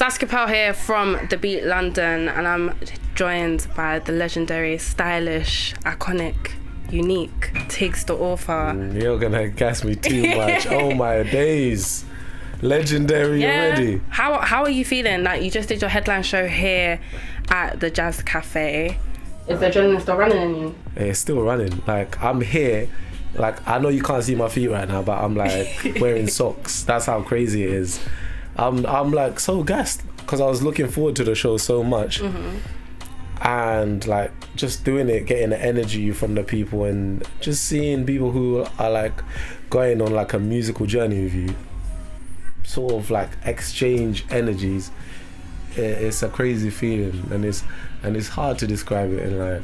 Saskia here from The Beat London, and I'm joined by the legendary, stylish, iconic, unique Tiggs Da Author. You're gonna gas me too much. Oh my days. Legendary already. How are you feeling? Like, you just did your headline show here at the Jazz Cafe. Is the adrenaline still running in you? It's still running. Like, I'm here. Like, I know you can't see my feet right now, but I'm like wearing socks. That's how crazy it is. I'm like so gassed because I was looking forward to the show so much. Mm-hmm. And like just doing it, getting the energy from the people and just seeing people who are like going on like a musical journey with you, sort of like exchange energies. It's a crazy feeling, and it's hard to describe it in like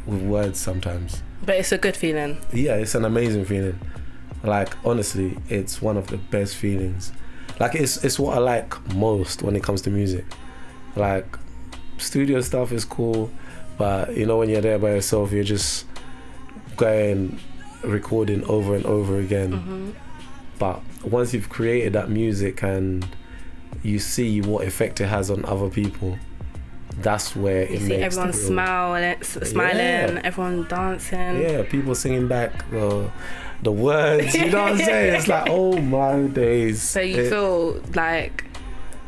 with words sometimes. But it's a good feeling. Yeah, it's an amazing feeling. Like, honestly, it's one of the best feelings. Like, it's what I like most when it comes to music. Like, studio stuff is cool, but you know, when you're there by yourself, you're just going recording over and over again. Mm-hmm. But once you've created that music and you see what effect it has on other people, that's where it makes everyone smiling, everyone dancing. Yeah, people singing back the words, you know what I'm saying? It's like, oh my days. So you feel like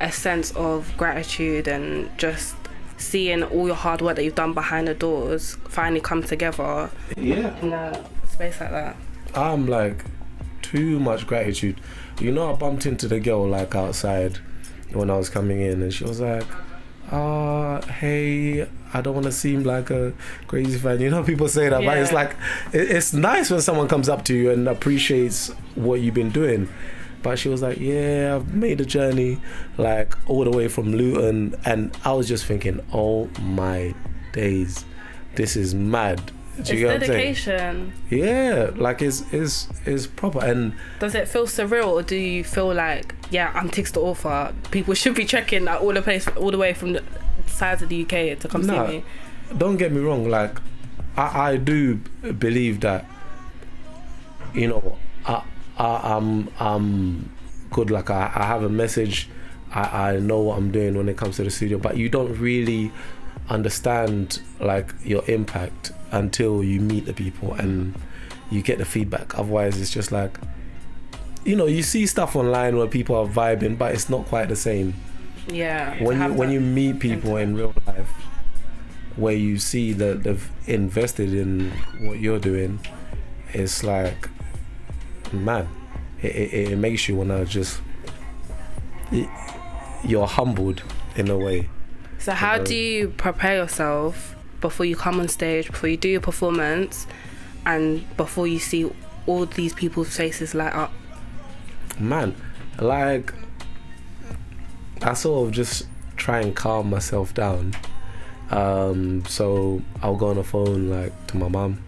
a sense of gratitude and just seeing all your hard work that you've done behind the doors finally come together. Yeah. In a space like that. I'm like, too much gratitude. You know, I bumped into the girl like outside when I was coming in, and she was like, hey, I don't want to seem like a crazy fan. You know, people say that, but it's like, it's nice when someone comes up to you and appreciates what you've been doing. But she was like, yeah, I've made a journey like all the way from Luton, and I was just thinking, oh my days, this is mad. Do you get dedication. Yeah, like it's proper. And does it feel surreal, or do you feel like, yeah, I'm Tiggs Da Author, people should be checking that all the way from the sides of the UK to come see me? Don't get me wrong, like I do believe that, you know, I'm good. Like I have a message. I know what I'm doing when it comes to the studio, but you don't really understand like your impact until you meet the people and you get the feedback. Otherwise it's just like, you know, you see stuff online where people are vibing, but it's not quite the same. Yeah. When you meet people in real life, where you see that they've invested in what you're doing, it's like, man, it makes you wanna just, you're humbled in a way. So how do you prepare yourself before you come on stage, before you do your performance, and before you see all these people's faces light up? Man, like, I sort of just try and calm myself down. So I'll go on the phone like to my mum,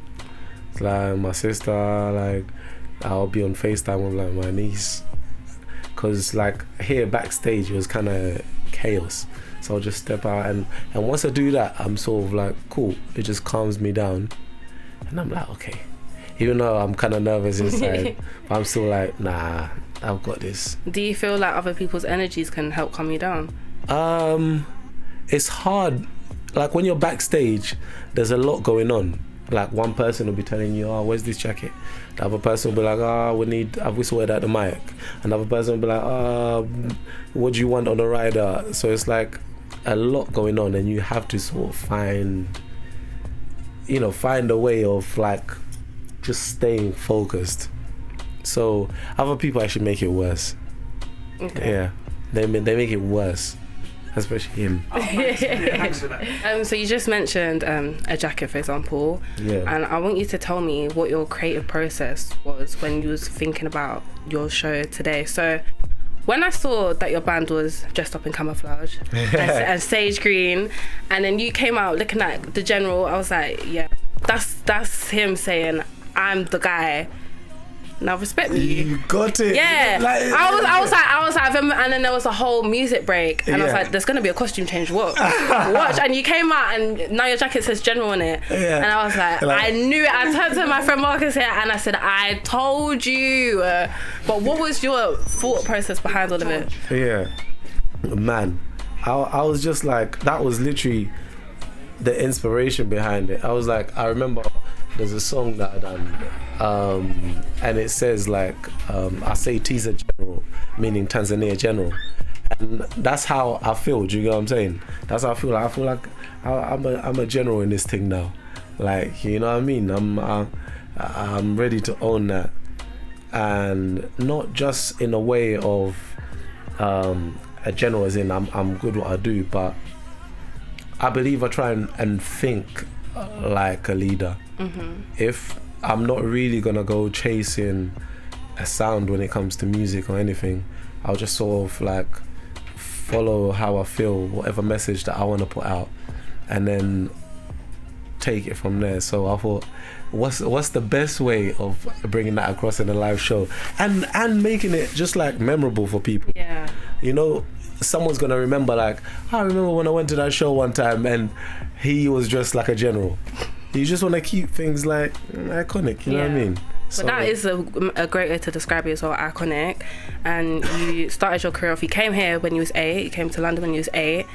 like my sister, like I'll be on FaceTime with like my niece, cause like here backstage it was kind of chaos. So I'll just step out, and once I do that, I'm sort of like, cool, it just calms me down, and I'm like, okay, even though I'm kind of nervous inside, but I'm still like, nah, I've got this. Do you feel like other people's energies can help calm you down? It's hard. Like when you're backstage, there's a lot going on. Like one person will be telling you, oh, where's this jacket? The other person will be like, have we sorted out the mic? Another person will be like, what do you want on the rider? So it's like a lot going on, and you have to sort of find a way of like just staying focused. So other people actually make it worse. Okay. Yeah, they make it worse. Especially him. Oh, thanks for that. So you just mentioned a jacket, for example. Yeah. And I want you to tell me what your creative process was when you was thinking about your show today. So when I saw that your band was dressed up in camouflage and sage green, and then you came out looking like the general, I was like, yeah, that's him saying, I'm the guy. Now respect me. You got it. Yeah. I was like, and then there was a whole music break, and I was like, there's gonna be a costume change. What? Watch. And you came out, and now your jacket says general on it. Yeah. And I was like, I knew it. I turned to my friend Marcus here, and I said, I told you. But what was your thought process behind all of it? Yeah. man, I was just like, that was literally the inspiration behind it. I was like, I remember there's a song that I done, and it says like, I say Tiggs Da General, meaning Tanzania General, and that's how I feel. Do you get what I'm saying? That's how I feel. Like, I feel like I'm a general in this thing now. Like, you know what I mean? I'm ready to own that, and not just in a way of a general as in I'm good at what I do, but I believe I try and think like a leader. If I'm not really gonna go chasing a sound when it comes to music or anything, I'll just sort of like follow how I feel, whatever message that I want to put out, and then take it from there. So I thought, what's the best way of bringing that across in a live show and making it just like memorable for people? Yeah. You know, someone's gonna remember, like, I remember when I went to that show one time and he was dressed like a general. You just want to keep things like iconic, you know what I mean? But that is a great way to describe it as well, iconic. And you started your career off, you came here when you was 8, you came to London when you was 8,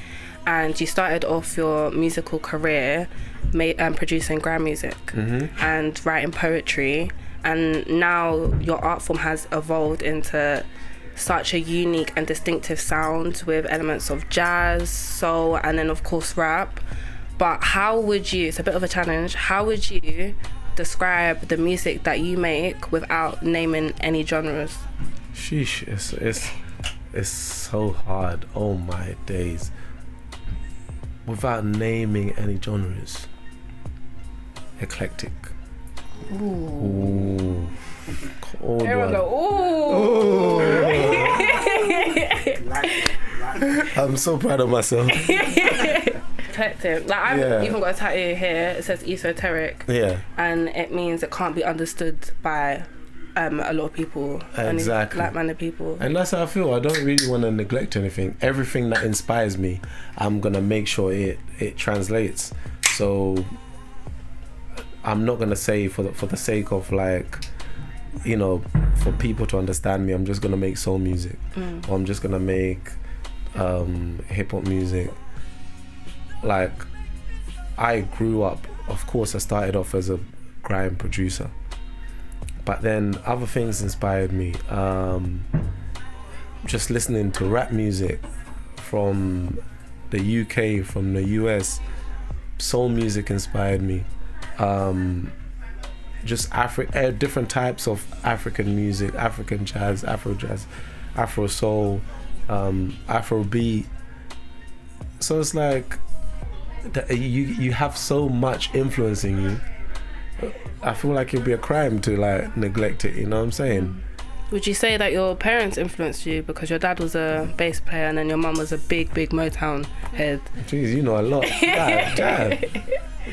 and you started off your musical career producing grime music and writing poetry, and now your art form has evolved into such a unique and distinctive sound with elements of jazz, soul, and then of course rap. But how would you, it's a bit of a challenge, how would you describe the music that you make without naming any genres? Sheesh, it's so hard. Oh my days. Without naming any genres. Eclectic. Ooh. Cold one. Ooh. I'm so proud of myself. Eclectic. Like, I've even got a tattoo here. It says esoteric. Yeah. And it means it can't be understood by a lot of people. Exactly. Like-minded people. And that's how I feel. I don't really want to neglect anything. Everything that inspires me, I'm gonna make sure it translates. So I'm not gonna say for the sake of, like, you know, for people to understand me, I'm just gonna make soul music, or I'm just gonna make hip hop music. Like, I grew up, of course, I started off as a grime producer, but then other things inspired me. Just listening to rap music from the UK, from the US, soul music inspired me. Just different types of African music, African jazz, Afro jazz, Afro soul, Afro beat. So it's like you have so much influencing you. I feel like it'd be a crime to like neglect it, you know what I'm saying? Would you say that your parents influenced you because your dad was a bass player and then your mum was a big Motown head? Jeez, you know a lot.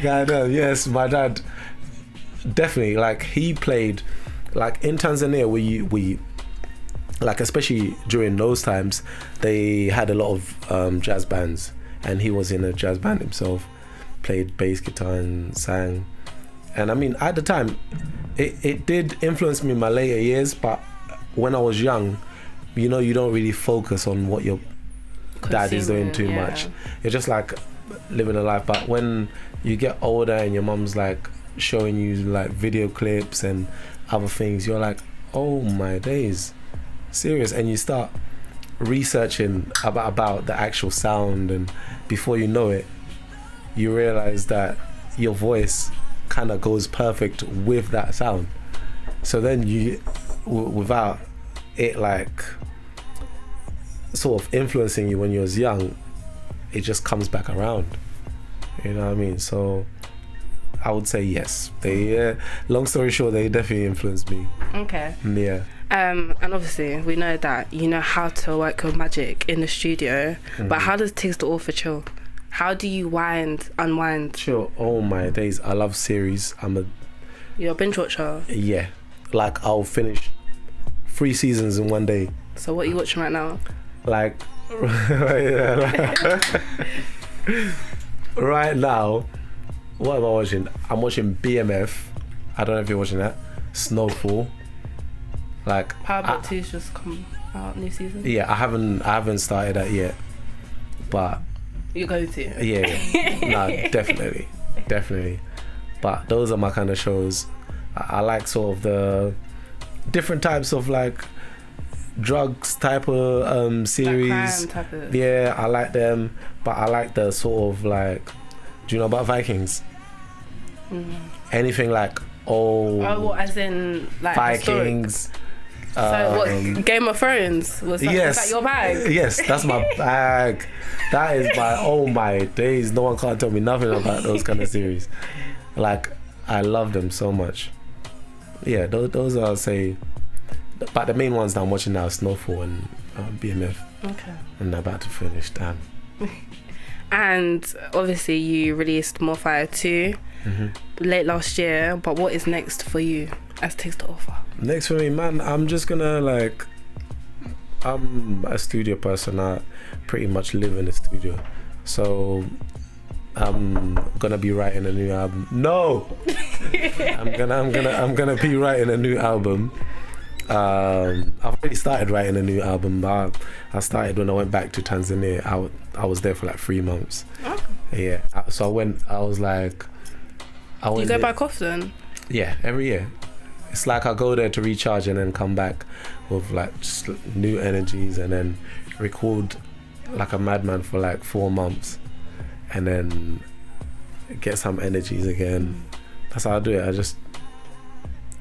God, yes, my dad definitely, like, he played, like, in Tanzania, we like, especially during those times, they had a lot of jazz bands, and he was in a jazz band himself, played bass guitar and sang. And I mean, at the time, it did influence me in my later years, but when I was young, you know, you don't really focus on what your dad is doing too much. You're just like living a life. But when you get older and your mum's like showing you like video clips and other things, you're like, oh my days, serious. And you start researching about the actual sound, and before you know it, you realize that your voice kind of goes perfect with that sound. So then you, without it like sort of influencing you when you was young, it just comes back around, you know what I mean? So I would say yes, they long story short, they definitely influenced me. Okay. Yeah. And obviously we know that you know how to work your magic in the studio, but how does Tiggs Da Author chill? How do you unwind? Chill. Oh my days, I love series. You're a binge watcher? Yeah, like I'll finish 3 seasons in one day. So what are you watching right now? Like right now, what am I watching? I'm watching BMF. I don't know if you're watching that. Snowfall. Like Power Book 2's just come. out, new season? Yeah, I haven't started that yet, but You're going to? yeah. No, definitely. But those are my kind of shows. I like sort of the different types of like drugs type of series. Like crime type of... Yeah, I like them, but I like the sort of like, do you know about Vikings? Anything like what, as in like Vikings. So what, Game of Thrones? Was that your bag? Yes, that's my bag. That is oh my days. No one can't tell me nothing about those kind of series. Like, I love them so much. Yeah, those are, I'll say, but the main ones that I'm watching now is Snowfall and BMF. Okay. And they're about to finish, damn. And obviously you released More Fire 2 late last year, but what is next for you as Tiggs Da Author? Next for me, man, I'm just gonna like, I'm a studio person. I pretty much live in the studio, so I'm gonna be writing a new album. No, I'm gonna be writing a new album. I've already started writing a new album. I started when I went back to Tanzania. I was there for like 3 months. Oh. Yeah, so I went. I was like, You go back often? Yeah, every year. It's like I go there to recharge and then come back with like just new energies and then record like a madman for like 4 months and then get some energies again. That's how I do it. I just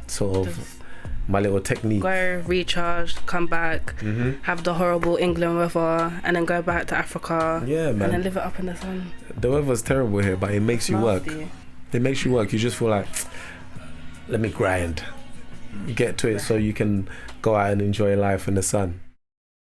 sort of my little technique. Go recharge, come back, have the horrible England weather, and then go back to Africa. Yeah, man. And then live it up in the sun. The weather's terrible here, but it makes you work. It makes you work. You just feel like, let me grind. You get to it so you can go out and enjoy life in the sun.